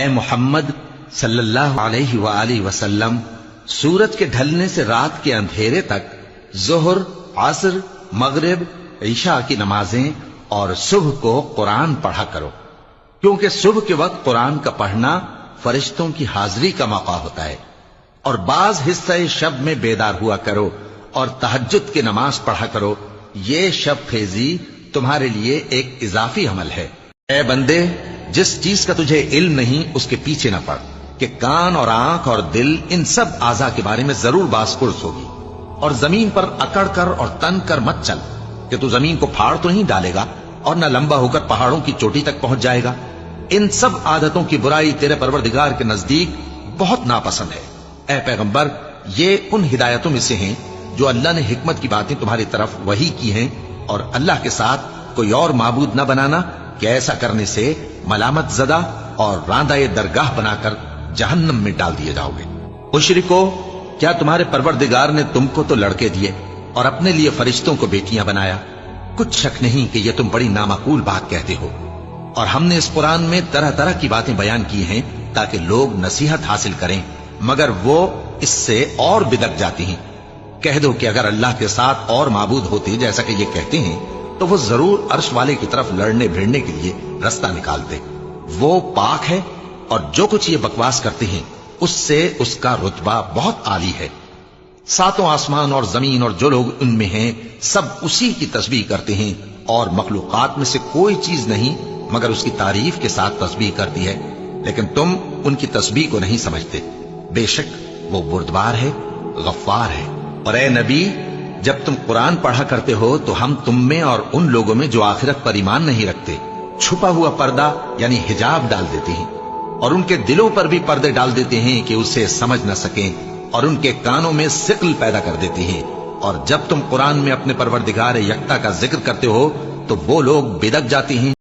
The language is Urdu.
اے محمد صلی اللہ علیہ وآلہ وسلم، سورج کے ڈھلنے سے رات کے اندھیرے تک ظہر، عصر، مغرب، عشاء کی نمازیں اور صبح کو قرآن پڑھا کرو، کیونکہ صبح کے وقت قرآن کا پڑھنا فرشتوں کی حاضری کا موقع ہوتا ہے، اور بعض حصہ شب میں بیدار ہوا کرو اور تہجد کی نماز پڑھا کرو، یہ شب خیزی تمہارے لیے ایک اضافی عمل ہے۔ اے بندے، جس چیز کا تجھے علم نہیں اس کے پیچھے نہ پڑ، کہ کان اور آنکھ اور دل ان سب اعضاء کے بارے میں ضرور باز پرس ہوگی، اور زمین پر اکڑ کر اور تن کر مت چل، کہ تو زمین کو پھاڑ تو نہیں ڈالے گا اور نہ لمبا ہو کر پہاڑوں کی چوٹی تک پہنچ جائے گا۔ ان سب عادتوں کی برائی تیرے پروردگار کے نزدیک بہت ناپسند ہے۔ اے پیغمبر، یہ ان ہدایتوں میں سے ہیں جو اللہ نے حکمت کی باتیں تمہاری طرف وحی کی ہیں، اور اللہ کے ساتھ کوئی اور معبود نہ بنانا، کہ ایسا کرنے سے ملامت زدہ اور راندہ درگاہ بنا کر جہنم میں ڈال دیے جاؤ گے۔ مشرکو، کیا تمہارے پروردگار نے تم کو تو لڑکے دیے اور اپنے لیے فرشتوں کو بیٹیاں بنایا؟ کچھ شک نہیں کہ یہ تم بڑی نامعقول بات کہتے ہو، اور ہم نے اس قرآن میں طرح طرح کی باتیں بیان کی ہیں تاکہ لوگ نصیحت حاصل کریں، مگر وہ اس سے اور بدک جاتی ہیں۔ کہہ دو کہ اگر اللہ کے ساتھ اور معبود ہوتے جیسا کہ یہ کہتے ہیں تو وہ ضرور عرش والے کی طرف لڑنے بھیڑنے کے لیے رستہ نکالتے۔ وہ پاک ہے، اور جو کچھ یہ بکواس کرتے ہیں اس سے اس کا رتبہ بہت عالی ہے۔ ساتوں آسمان اور زمین اور جو لوگ ان میں ہیں سب اسی کی تسبیح کرتے ہیں، اور مخلوقات میں سے کوئی چیز نہیں مگر اس کی تعریف کے ساتھ تسبیح کرتی ہے، لیکن تم ان کی تسبیح کو نہیں سمجھتے۔ بے شک وہ بردبار ہے، غفار ہے۔ اور اے نبی، جب تم قرآن پڑھا کرتے ہو تو ہم تم میں اور ان لوگوں میں جو آخرت پر ایمان نہیں رکھتے چھپا ہوا پردہ یعنی حجاب ڈال دیتے ہیں، اور ان کے دلوں پر بھی پردے ڈال دیتے ہیں کہ اسے سمجھ نہ سکیں، اور ان کے کانوں میں ثقل پیدا کر دیتے ہیں۔ اور جب تم قرآن میں اپنے پروردگار یکتا کا ذکر کرتے ہو تو وہ لوگ بدک جاتے ہیں